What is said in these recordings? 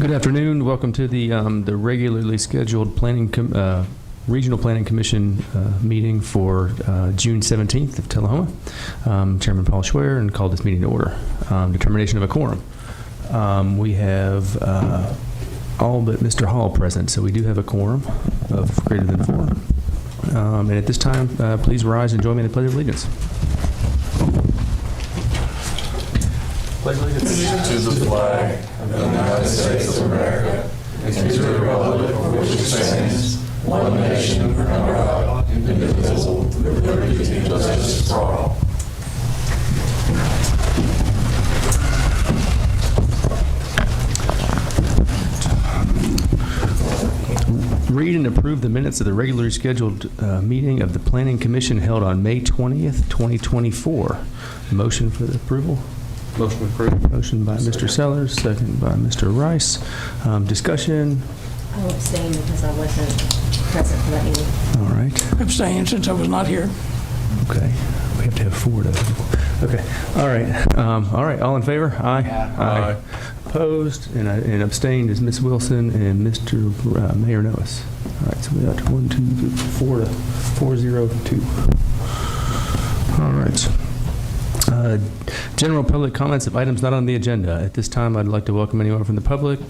Good afternoon. Welcome to the regularly scheduled Regional Planning Commission meeting for June 17th of Tullahoma. Chairman Paul Schwer, and called this meeting to order. Determination of a quorum. We have all but Mr. Hall present, so we do have a quorum of greater than 4. And at this time, please rise and join me in the Pledge of Allegiance. Pledge allegiance to the flag of the United States of America and to the republic for which it stands, one nation under God, indivisible, with liberty and justice for all. Read and approve the minutes of the regularly scheduled meeting of the Planning Commission held on May 20th, 2024. Motion for the approval? Motion approved. Motion by Mr. Sellers, second by Mr. Rice. Discussion? I'll abstain because I wasn't present for that meeting. All right. Abstain since I was not here. Okay. We have to have 4 to. Okay. All right. All right. All in favor? Aye. Aye. Opposed and abstained is Ms. Wilson and Mr. Mayor Noes. All right. So we got 1, 2, 4 to 4, 0, 2. All right. General public comments of items not on the agenda. At this time, I'd like to welcome anyone from the public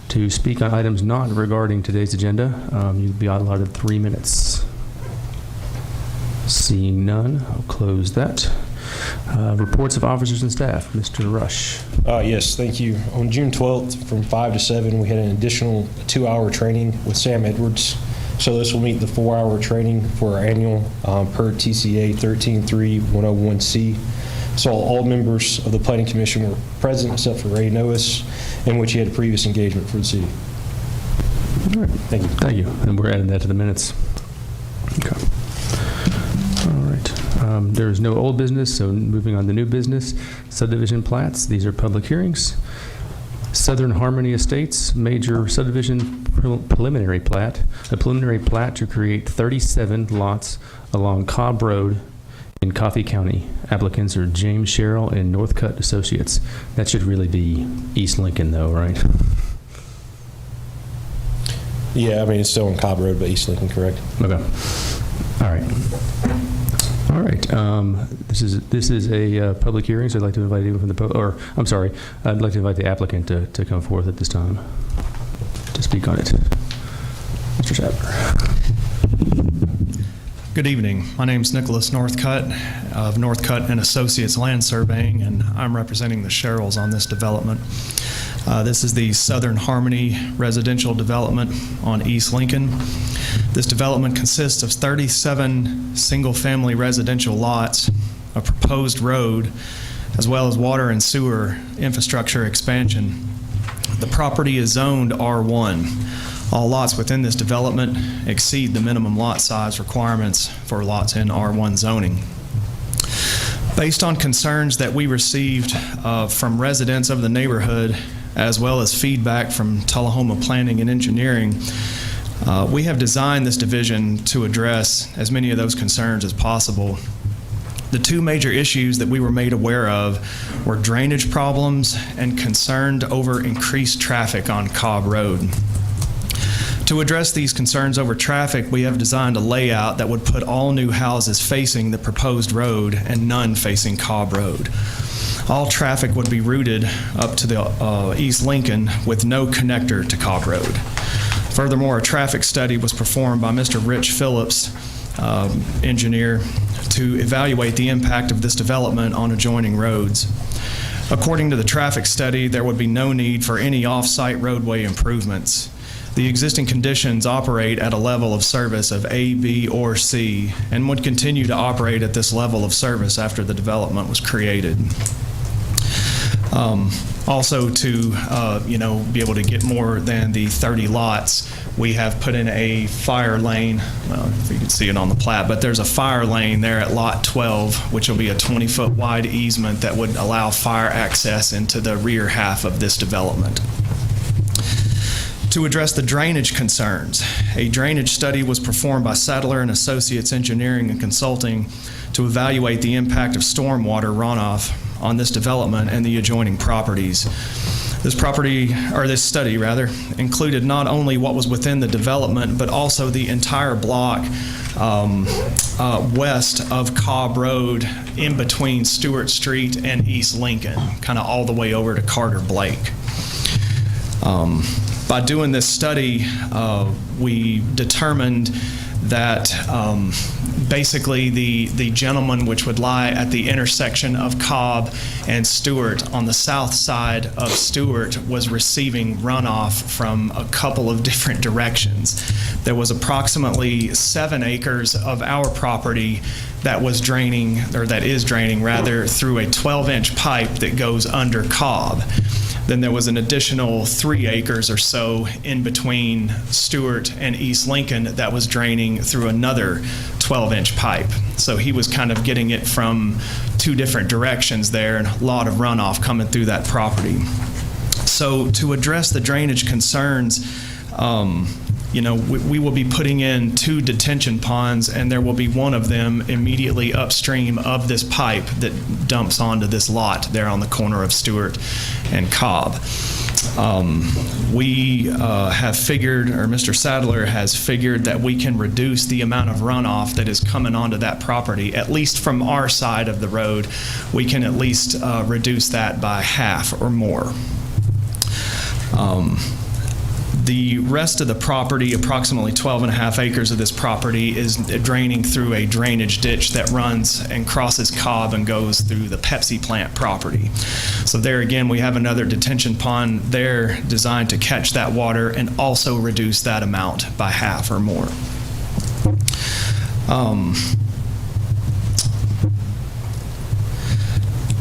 to speak on items not regarding today's agenda. You'll be allotted 3 minutes. Seeing none, I'll close that. Reports of officers and staff. Mr. Rush. Yes, thank you. On June 12th, from 5 to 7, we had an additional 2-hour training with Sam Edwards. So this will meet the 4-hour training for our annual per TCA 13.3.101C. So all members of the Planning Commission were present except for Ray Noes, in which he had a previous engagement for the city. All right. Thank you. Thank you. And we're adding that to the minutes. Okay. All right. There is no old business, so moving on to new business. Subdivision plats. These are public hearings. Southern Harmony Estates, major subdivision preliminary plat. A preliminary plat to create 37 lots along Cobb Road in Coffee County. Applicants are James Sherrill and Northcutt Associates. That should really be East Lincoln, though, right? Yeah, I mean, it's still on Cobb Road, but East Lincoln, correct? Okay. All right. All right. This is a public hearing, so I'd like to invite anyone from the I'd like to invite the applicant to come forth at this time to speak on it. Mr. Schaffner. Good evening. My name is Nicholas Northcutt of Northcutt and Associates Land Surveying, and I'm representing the Sherrills on this development. This is the Southern Harmony residential development on East Lincoln. This development consists of 37 single-family residential lots, a proposed road, as well as water and sewer infrastructure expansion. The property is zoned R1. All lots within this development exceed the minimum lot size requirements for lots in R1 zoning. Based on concerns that we received from residents of the neighborhood, as well as feedback from Tullahoma Planning and Engineering, we have designed this division to address as many of those concerns as possible. The 2 major issues that we were made aware of were drainage problems and concerned over increased traffic on Cobb Road. To address these concerns over traffic, we have designed a layout that would put all new houses facing the proposed road and none facing Cobb Road. All traffic would be routed up to the East Lincoln with no connector to Cobb Road. Furthermore, a traffic study was performed by Mr. Rich Phillips, engineer, to evaluate the impact of this development on adjoining roads. According to the traffic study, there would be no need for any off-site roadway improvements. The existing conditions operate at a level of service of A, B, or C, and would continue to operate at this level of service after the development was created. Also, to be able to get more than the 30 lots, we have put in a fire lane. Well, if you can see it on the plat, but there's a fire lane there at lot 12, which will be a 20-foot wide easement that would allow fire access into the rear half of this development. To address the drainage concerns, a drainage study was performed by Sadler and Associates Engineering and Consulting to evaluate the impact of stormwater runoff on this development and the adjoining properties. This property, or this study rather, included not only what was within the development, but also the entire block west of Cobb Road in between Stewart Street and East Lincoln, kind of all the way over to Carter Blake. By doing this study, we determined that basically the gentleman which would lie at the intersection of Cobb and Stewart on the south side of Stewart was receiving runoff from a couple of different directions. There was approximately 7 acres of our property that was draining, or that is draining rather, through a 12-inch pipe that goes under Cobb. Then there was an additional 3 acres or so in between Stewart and East Lincoln that was draining through another 12-inch pipe. So he was kind of getting it from 2 different directions there, and a lot of runoff coming through that property. So to address the drainage concerns, we will be putting in 2 detention ponds, and there will be one of them immediately upstream of this pipe that dumps onto this lot there on the corner of Stewart and Cobb. We have figured, or Mr. Sadler has figured, that we can reduce the amount of runoff that is coming onto that property, at least from our side of the road. We can at least reduce that by half or more. The rest of the property, approximately 12.5 acres of this property, is draining through a drainage ditch that runs and crosses Cobb and goes through the Pepsi plant property. So there again, we have another detention pond there designed to catch that water and also reduce that amount by half or more.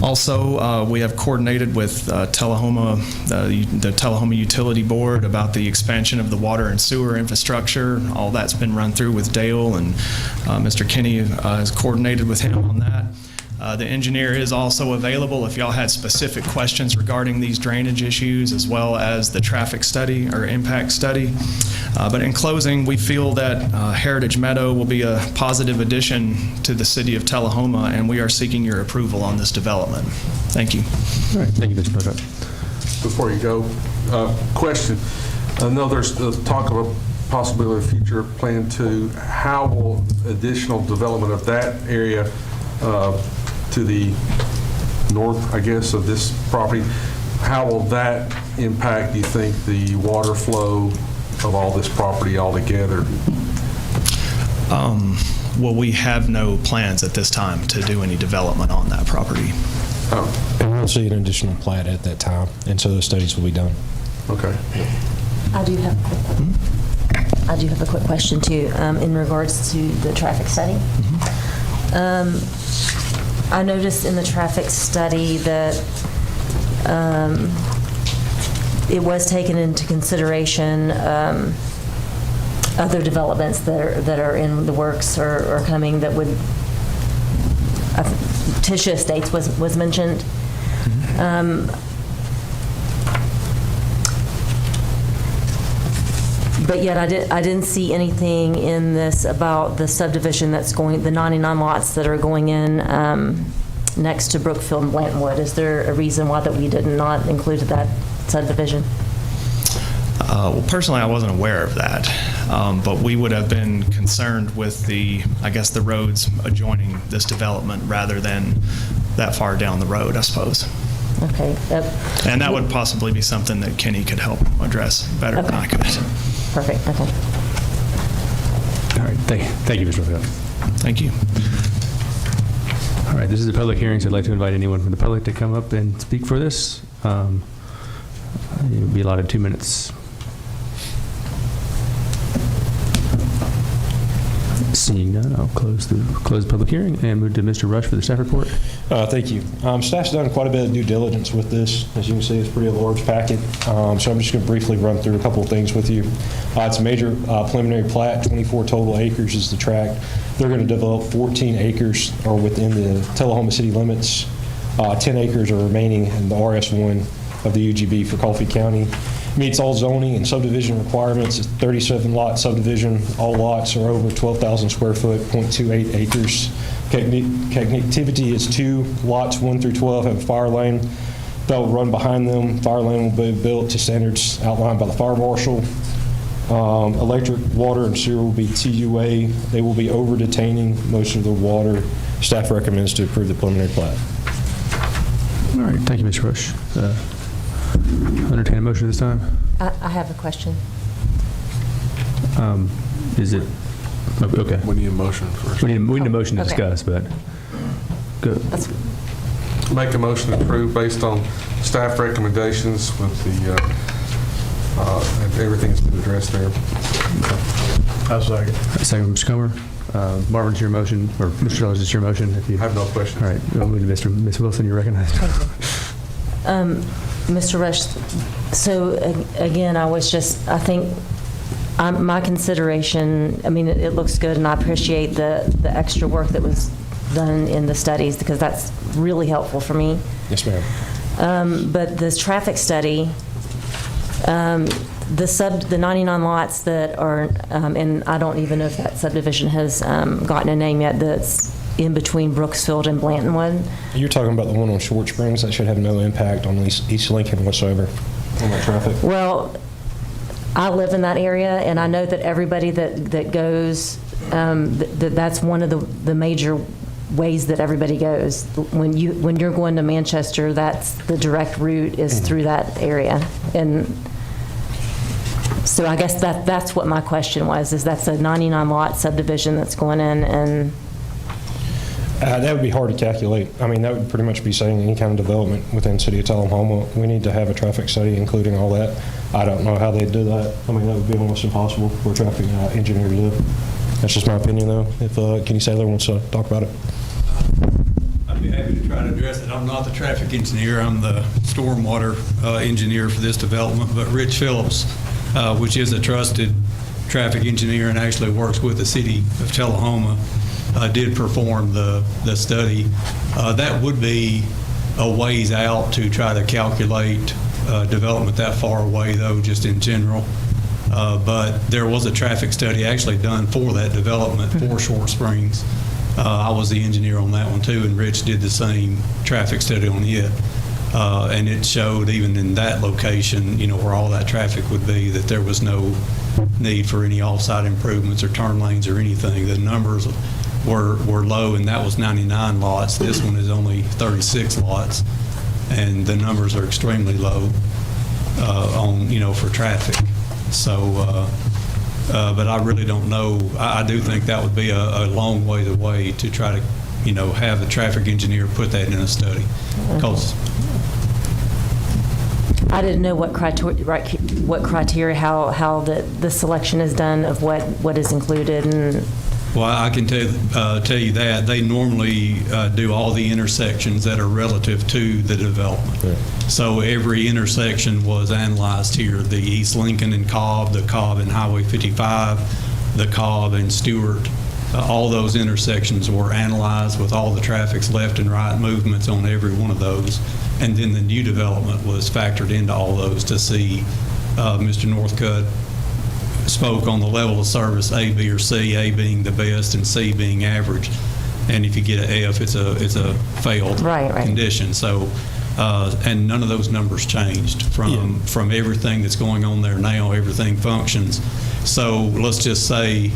Also, we have coordinated with Tullahoma, the Tullahoma Utility Board, about the expansion of the water and sewer infrastructure. All that's been run through with Dale, and Mr. Kinney has coordinated with him on that. The engineer is also available if y'all had specific questions regarding these drainage issues, as well as the traffic study or impact study. But in closing, we feel that Heritage Meadow will be a positive addition to the city of Tullahoma, and we are seeking your approval on this development. Thank you. All right, thank you, Mr. Bowcutt. Before you go, question. I know there's talk of a possibility of future plan 2. How will additional development of that area to the north, I guess, of this property, how will that impact, do you think, the water flow of all this property altogether? Well, we have no plans at this time to do any development on that property. Oh, And we'll see an additional plat at that time, and so those studies will be done. okay. I do have a quick question too, in regards to the traffic study. I noticed in the traffic study that it was taken into consideration other developments that are in the works or coming that would, Tisha Estates was mentioned. But yet I didn't see anything in this about the subdivision that's going, the 99 lots that are going in next to Brookfield and Blantonwood. Is there a reason why that we did not include that subdivision? Well, personally, I wasn't aware of that, but we would have been concerned with the roads adjoining this development rather than that far down the road, I suppose. Okay. And that would possibly be something that Kenny could help address better than I could. Perfect. Okay. All right, thank you, Mr. Bowcutt. Thank you. All right, this is a public hearing, so I'd like to invite anyone from the public to come up and speak for this. You'll be allotted 2 minutes. Seeing none, I'll close the public hearing and move to Mr. Rush for the staff report. Thank you. Staff's done quite a bit of due diligence with this. As you can see, it's pretty large packet. So I'm just going to briefly run through a couple of things with you. It's a major preliminary plat. 24 total acres is the tract. They're going to develop 14 acres are within the Tullahoma city limits. 10 acres are remaining in the RS1 of the UGB for Coffee County. Meets all zoning and subdivision requirements. It's 37-lot subdivision. All lots are over 12,000 square foot, 0.28 acres. Connectivity is 2 lots, 1 through 12, have a fire lane. They'll run behind them. Fire lane will be built to standards outlined by the fire marshal. Electric, water, and sewer will be TUA. They will be over detaining most of the water. Staff recommends to approve the preliminary plat. All right, thank you, Mr. Rush. Entertain a motion this time. I have a question. Is it, okay. We need a motion first. We need a motion to Okay. discuss, but go. That's, Make a motion to approve based on staff recommendations with the, everything's been addressed there. Second, Mr. Comer. Marvin, it's your motion, or Mr. Sellers, it's your motion. If you I have no questions. All right, we'll move to Ms. Wilson, you're recognized. thank you. Mr. Rush, so again, I think my consideration, I mean, it looks good, and I appreciate the extra work that was done in the studies, because that's really helpful for me. Yes, ma'am. But this traffic study, the 99 lots that are, and I don't even know if that subdivision has gotten a name yet, that's in between Brooksfield and Blantonwood. You're talking about the one on Short Springs. That should have no impact on East Lincoln whatsoever on that traffic. Well, I live in that area, and I know that everybody that goes, that's one of the major ways that everybody goes. When you're going to Manchester, that's the direct route is through that area. And so I guess that's what my question was, is that's a 99 lot subdivision that's going in, and That would be hard to calculate. I mean, that would pretty much be saying any kind of development within the city of Tullahoma. We need to have a traffic study including all that. I don't know how they'd do that. I mean, that would be almost impossible for a traffic engineer to do. That's just my opinion, though. If Kenny Saylor wants to talk about it. I'd be happy to try to address it. I'm not the traffic engineer. I'm the stormwater engineer for this development. But Rich Phillips, which is a trusted traffic engineer and actually works with the city of Tullahoma, did perform the study. That would be a ways out to try to calculate development that far away, though, just in general. But there was a traffic study actually done for that development for Short Springs. I was the engineer on that one too, and Rich did the same traffic study on it. And it showed even in that location, where all that traffic would be, that there was no need for any off-site improvements or turn lanes or anything. The numbers were low, and that was 99 lots. This one is only 36 lots, and the numbers are extremely low for traffic. So, but I really don't know. I do think that would be a long way away to try to, have a traffic engineer put that in a study. Because I didn't know what criteria, how the selection is done of what is included. And well, I can tell you that they normally do all the intersections that are relative to the development. Yeah. So every intersection was analyzed here: the East Lincoln and Cobb, the Cobb and Highway 55, the Cobb and Stewart. All those intersections were analyzed with all the traffic's left and right movements on every one of those. And then the new development was factored into all those to see. Mr. Northcutt spoke on the level of service A, B, or C, A being the best and C being average. And if you get an F, it's a failed condition. So, and none of those numbers changed from everything that's going on there now. Everything functions. So let's just say,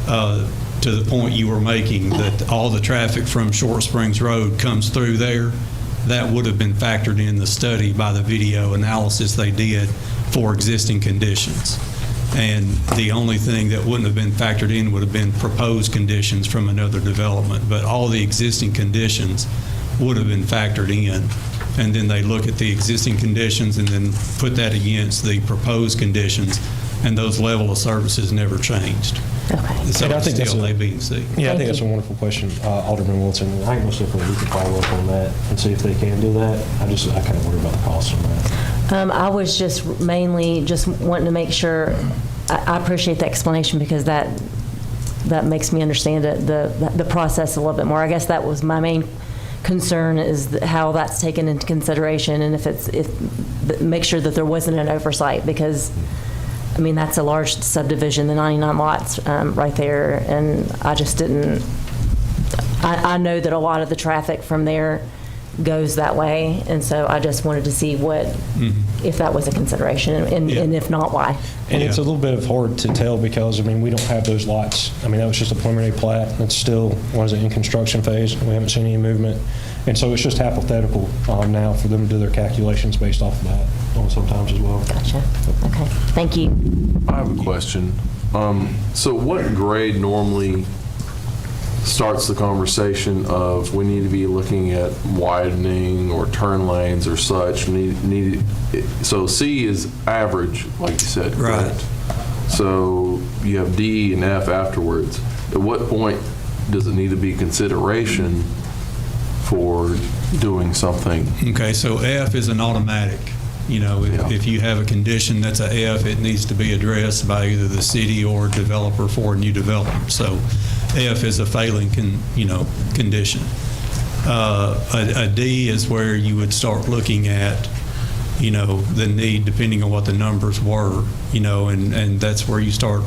to the point you were making, that all the traffic from Short Springs Road comes through there, that would have been factored in the study by the video analysis they did for existing conditions. And the only thing that wouldn't have been factored in would have been proposed conditions from another development. But all the existing conditions would have been factored in. And then they look at the existing conditions and then put that against the proposed conditions. And those level of services never changed. okay. So And I it's think that's still a- A, B, and C. Yeah, I Thank think that's a you. wonderful question, Alderman Wilson. I think most definitely we can follow up on that and see if they can do that. I kind of worry about the cost on that. I was just mainly just wanting to make sure. I appreciate the explanation, because that makes me understand the process a little bit more. I guess that was my main concern, is how that's taken into consideration, and if make sure that there wasn't an oversight, because I mean, that's a large subdivision, the 99 lots right there, and I just didn't. I know that a lot of the traffic from there goes that way. And so I just wanted to see what, if that was a consideration, and if not, why. And it's a little bit of hard to tell because, I mean, we don't have those lots. I mean, that was just a preliminary plat. It's still, in construction phase. We haven't seen any movement. And so it's just hypothetical now for them to do their calculations based off of that sometimes as well. Gotcha. Okay. Thank you. I have a question. So what grade normally starts the conversation of we need to be looking at widening or turn lanes or such? So C is average, like you said, correct? Right. So you have D and F afterwards. At what point does it need to be consideration for doing something? Okay, so F is an automatic. You know, if you have a condition that's a F, it needs to be addressed by either the city or developer for a new development. So F is a failing condition. A D is where you would start looking at, the need depending on what the numbers were, and that's where you start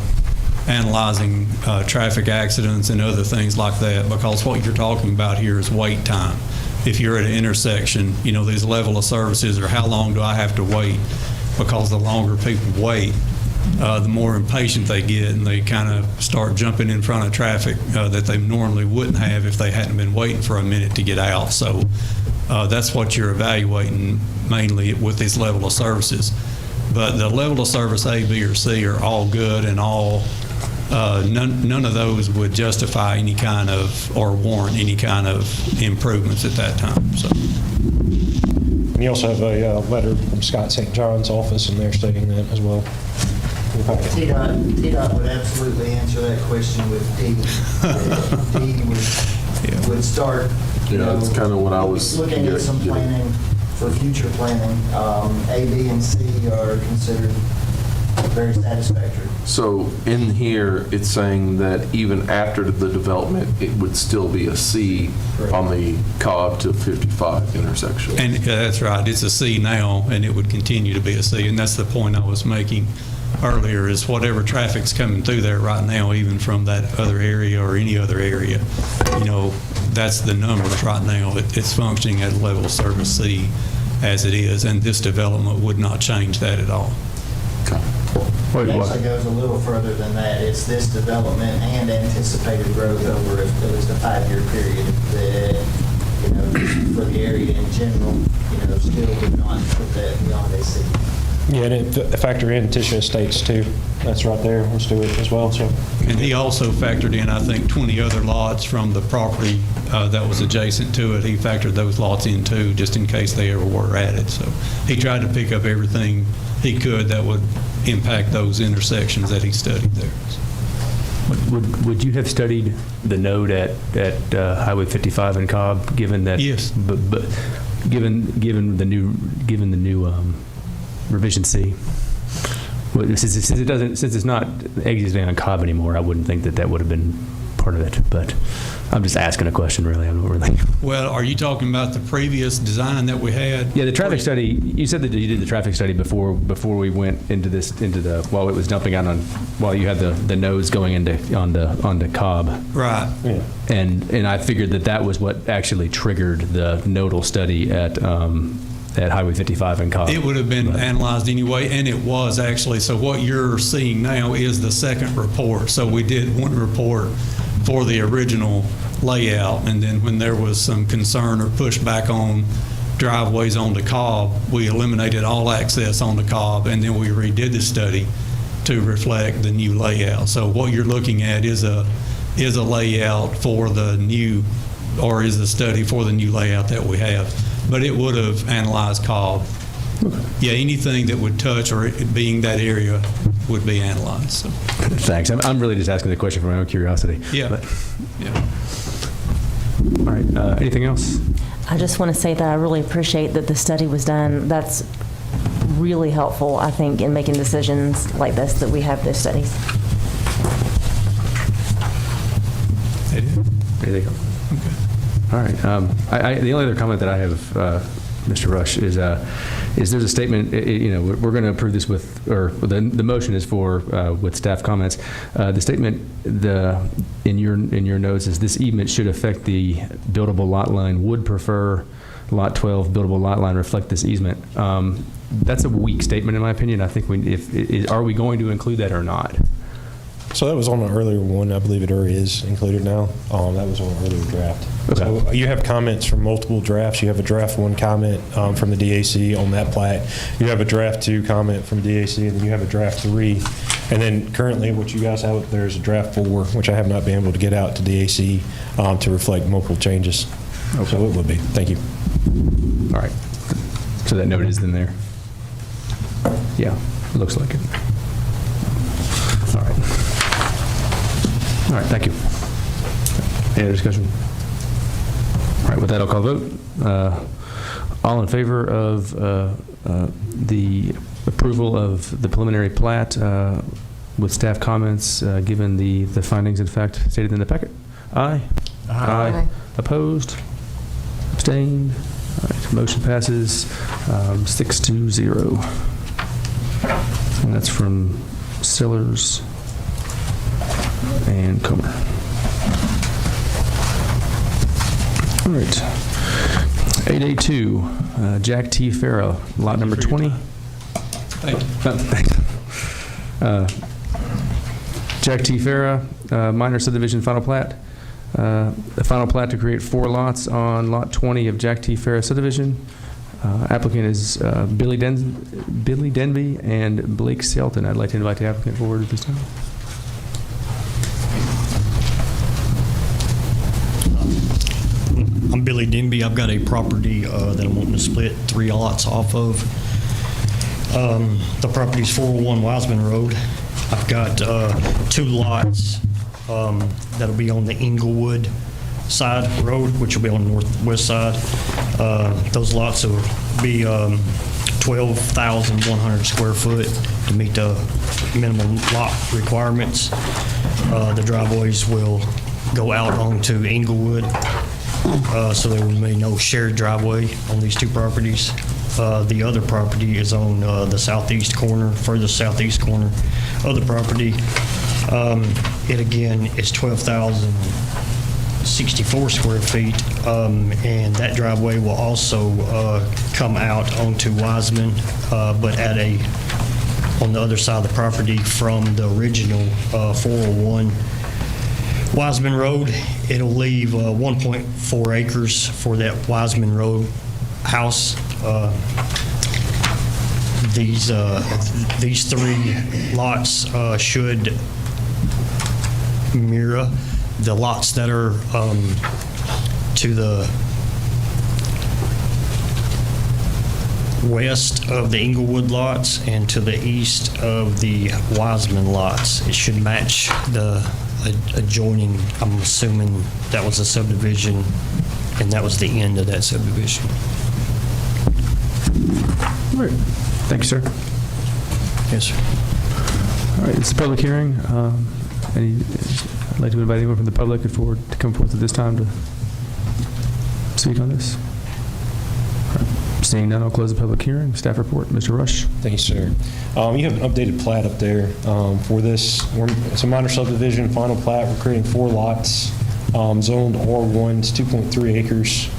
analyzing traffic accidents and other things like that, because what you're talking about here is wait time. If you're at an intersection, these level of services, or how long do I have to wait? Because the longer people wait, the more impatient they get, and they kind of start jumping in front of traffic that they normally wouldn't have if they hadn't been waiting for a minute to get out. So that's what you're evaluating mainly with this level of services. But the level of service A, B, or C are all good, and all none of those would justify any kind of, or warrant any kind of improvements at that time. So. And you also have a letter from Scott St. John's office, and they're stating that as well. TDOT would absolutely answer that question with D. D would start, that's kind of what I was looking at some planning for future planning. A, B, and C are considered very satisfactory. So in here, it's saying that even after the development, it would still be a C on the Cobb to 55 intersection. And that's right. It's a C now, and it would continue to be a C. And that's the point I was making earlier, is whatever traffic's coming through there right now, even from that other area or any other area, that's the numbers right now. It's functioning at a level of service C as it is, and this development would not change that at all. Okay. It actually goes a little further than that. It's this development and anticipated growth over at least a 5-year period that, for the area in general, still would not put that beyond a C. Yeah, and it factor in Tisha Estates too. That's right there. Let's do it as well. So. And he also factored in, I think, 20 other lots from the property that was adjacent to it. He factored those lots in too, just in case they ever were added. So he tried to pick up everything he could that would impact those intersections that he studied there. Would you have studied the node at Highway 55 in Cobb, given that? Yes. But given the new revision C, since it's not exiting on Cobb anymore, I wouldn't think that would have been part of it. But I'm just asking a question, really. I'm not really. Well, are you talking about the previous design that we had? Yeah, the traffic study. You said that you did the traffic study before we went into while it was dumping out while you had the nodes going onto Cobb. Right. Yeah. And I figured that was what actually triggered the nodal study at Highway 55 in Cobb. It would have been analyzed anyway, and it was actually. So what you're seeing now is the second report. So we did one report for the original layout, and then when there was some concern or pushback on driveways onto Cobb, we eliminated all access onto Cobb, and then we redid the study to reflect the new layout. So what you're looking at is a layout for the new, or is a study for the new layout that we have. But it would have analyzed Cobb. Okay. Yeah, anything that would touch or it being that area would be analyzed. So. Thanks. I'm really just asking the question for my own curiosity. Yeah. Yeah. All right. Anything else? I just want to say that I really appreciate that the study was done. That's really helpful, I think, in making decisions like this, that we have those studies. Anything else? Okay. All right. The only other comment that I have, Mr. Rush, is there's a statement. We're going to approve this the motion is with staff comments. The statement in your notes is this easement should affect the buildable lot line. Would prefer Lot 12 buildable lot line reflect this easement. That's a weak statement in my opinion. I think are we going to include that or not? So that was on an earlier one. I believe it already is included now. That was on an earlier draft. Okay. So you have comments from multiple drafts. You have a draft 1 comment from the DAC on that plat. You have a draft 2 comment from DAC, and then you have a draft 3. And then currently what you guys have up there is a draft 4, which I have not been able to get out to DAC to reflect multiple changes. Okay. So it would be. Thank you. All right. So that note is in there. Yeah, it looks like it. All right. All right, thank you. Any other discussion? All right, with that, I'll call the vote. All in favor of the approval of the preliminary plat with staff comments, given the findings and fact stated in the packet? Aye. Aye. Opposed? Abstained? All right, motion passes 6-0. And that's from Sillers and Comer. All right. 8A2, Jack T. Farrow, lot number 20. Thank you. Jack T. Farrow, minor subdivision final plat. The final plat to create 4 lots on lot 20 of Jack T. Farrow subdivision. Applicant is Billy Denby and Blake Skelton. I'd like to invite the applicant forward at this time. I'm Billy Denby. I've got a property that I'm wanting to split 3 lots off of. The property's 401 Wiseman Road. I've got 2 lots that'll be on the Inglewood side road, which will be on the northwest side. Those lots will be 12,100 square foot to meet the minimum lot requirements. The driveways will go out onto Inglewood, so there will be no shared driveway on these 2 properties. The other property is on the southeast corner, furthest southeast corner of the property. It again is 12,064 square feet, and that driveway will also come out onto Wiseman, but on the other side of the property from the original 401 Wiseman Road. It'll leave 1.4 acres for that Wiseman Road house. These 3 lots should mirror the lots that are to the west of the Inglewood lots and to the east of the Wiseman lots. It should match the adjoining. I'm assuming that was a subdivision, and that was the end of that subdivision. All right. Thank you, sir. Yes, sir. All right, it's a public hearing. I'd like to invite anyone from the public to come forth at this time to speak on this. All right. Seeing none, I'll close the public hearing. Staff report, Mr. Rush. Thank you, sir. You have an updated plat up there for this. It's a minor subdivision, final plat. We're creating 4 lots, zoned R1. It's 2.3 acres.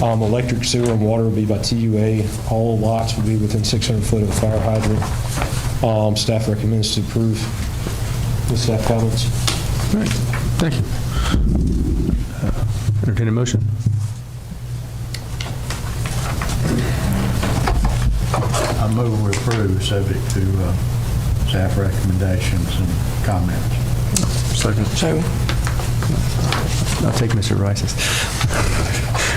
Electric, sewer, and water will be by TUA. All lots will be within 600 foot of the fire hydrant. Staff recommends to approve the staff comments. All right, thank you. Entertain a motion. I move we approve, subject to staff recommendations and comments. Second. I'll take Mr. Rice's.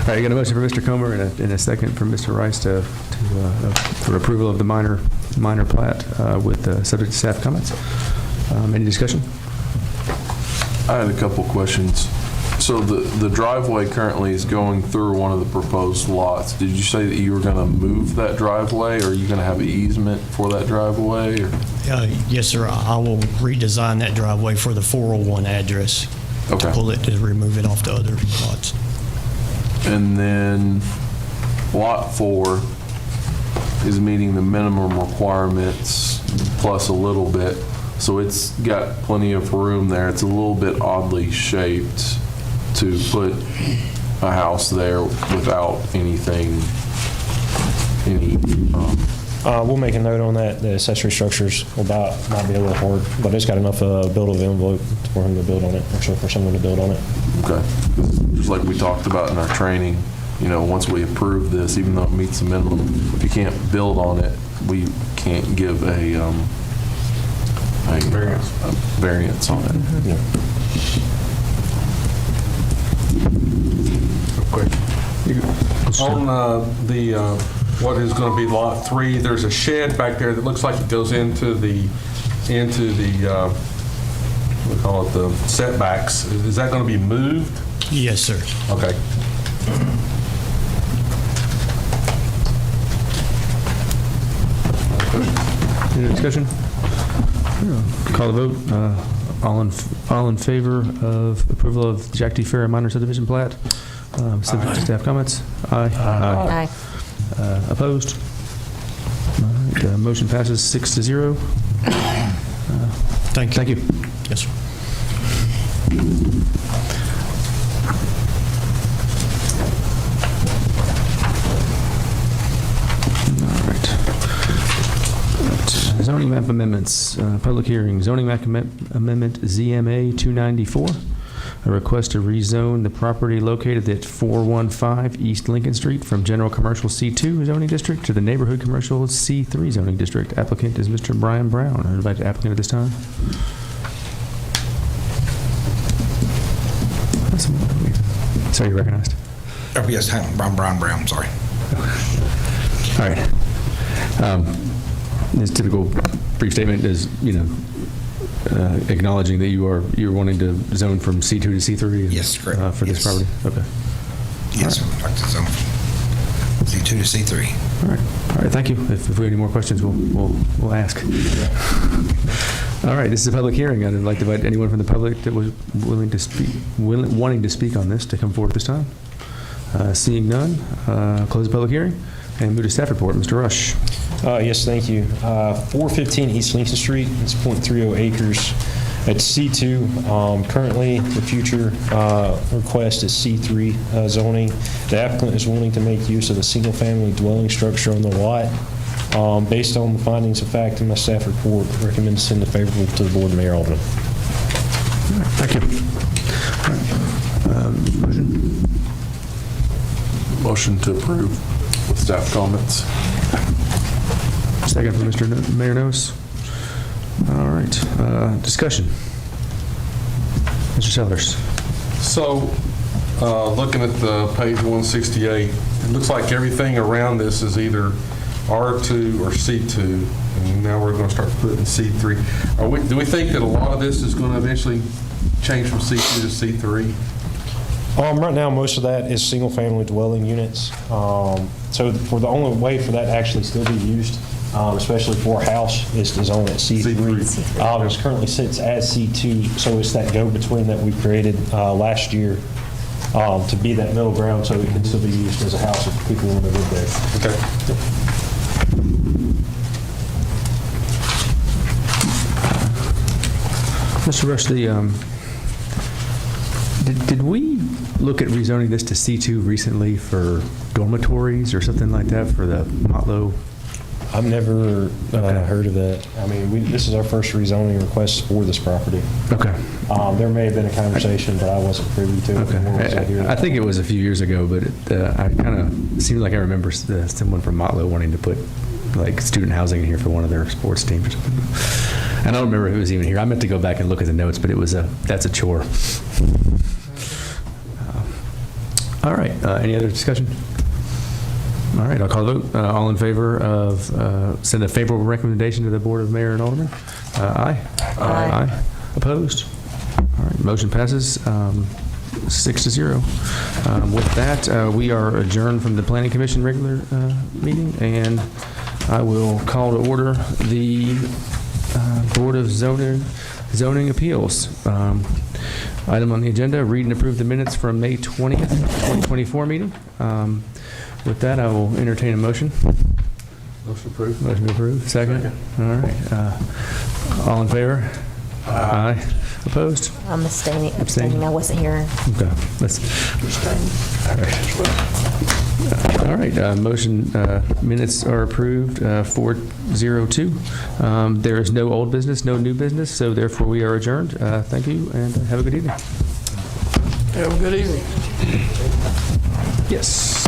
All right, you got a motion for Mr. Comer and a second from Mr. Rice for approval of the minor plat with subject to staff comments. Any discussion? I had a couple questions. So the driveway currently is going through one of the proposed lots. Did you say that you were going to move that driveway, or are you going to have an easement for that driveway? Or? Yes, sir. I will redesign that driveway for the 401 address. Okay. To pull it, to remove it off the other lots. And then Lot 4 is meeting the minimum requirements plus a little bit. So it's got plenty of room there. It's a little bit oddly shaped to put a house there without anything, We'll make a note on that. The accessory structures might be a little hard, but it's got enough buildable envelope for him to build on it, or so for someone to build on it. okay. Just like we talked about in our training, once we approve this, even though it meets the minimum, if you can't build on it, we can't give a variance on it. Yeah. On what is going to be Lot 3, there's a shed back there that looks like it goes into the we call it the setbacks. Is that going to be moved? Yes, sir. Okay. Any discussion? Call the vote. All in favor of approval of Jack D. Fair minor subdivision plat? Subject to staff comments? Aye. Aye. Opposed? All right, motion passes 6-0. Thank you. Thank you. Yes, sir. All right. Zoning map amendments, public hearing. Zoning map amendment ZMA 294. A request to rezone the property located at 415 East Lincoln Street from General Commercial C2 zoning district to the Neighborhood Commercial C3 zoning district. Applicant is Mr. Brian Brown. I invite the applicant at this time. Sorry, you recognized. Oh, yes, Brown, sorry. All right. This typical brief statement is, acknowledging that you're wanting to zone from C2 to C3? Yes, correct. For this Yes. property? Okay. Yes, I'd like to zone from C2 to C3. All right, thank you. If we have any more questions, we'll ask. All right, this is a public hearing. I'd like to invite anyone from the public that was wanting to speak on this to come forward at this time. Seeing none, close the public hearing and move to staff report. Mr. Rush. Yes, thank you. 415 East Lincoln Street, it's .30 acres. It's C2. Currently, the future request is C3 zoning. The applicant is willing to make use of the single-family dwelling structure on the lot. Based on the findings of fact in my staff report, recommend to send it favorable to the board, Mayor Alderman. Thank you. Motion? Motion to approve with staff comments. Second from Mr. Mayor Noes. All right. Discussion. Mr. Sellers. So, looking at the page 168, it looks like everything around this is either R2 or C2, and now we're going to start putting C3. Do we think that a lot of this is going to eventually change from C2 to C3? Right now, most of that is single-family dwelling units. So for the only way for that to actually still be used, especially for a house, is to zone at C3. It currently sits as C2, so it's that go-between that we created last year to be that middle ground so it can still be used as a house if people want to live there. Okay. Mr. Rush, did we look at rezoning this to C2 recently for dormitories or something like that for the Motlow? I've never heard of that. I mean, this is our first rezoning request for this property. Okay. There may have been a conversation, but I wasn't privy to it. Nor was I here. I think it was a few years ago, but I kind of seemed like I remember someone from Motlow wanting to put like student housing in here for one of their sports teams or something. And I don't remember if it was even here. I meant to go back and look at the notes, but that's a chore. All right. Any other discussion? All right. I'll call the vote. All in favor of send a favorable recommendation to the Board of Mayor and Aldermen? Aye. Aye. Opposed? All right. Motion passes 6-0. With that, we are adjourned from the Planning Commission regular meeting, and I will call to order the Board of Zoning Appeals. Item on the agenda, read and approve the minutes from May 20th, 2024 meeting. With that, I will entertain a motion. Motion approved. Motion to approve. Second. All right. All in favor? Aye. Opposed? I'm abstaining. I wasn't here. Okay. All right. Motion minutes are approved, 402. There is no old business, no new business, so therefore we are adjourned. Thank you, and have a good evening. Have a good evening. Yes.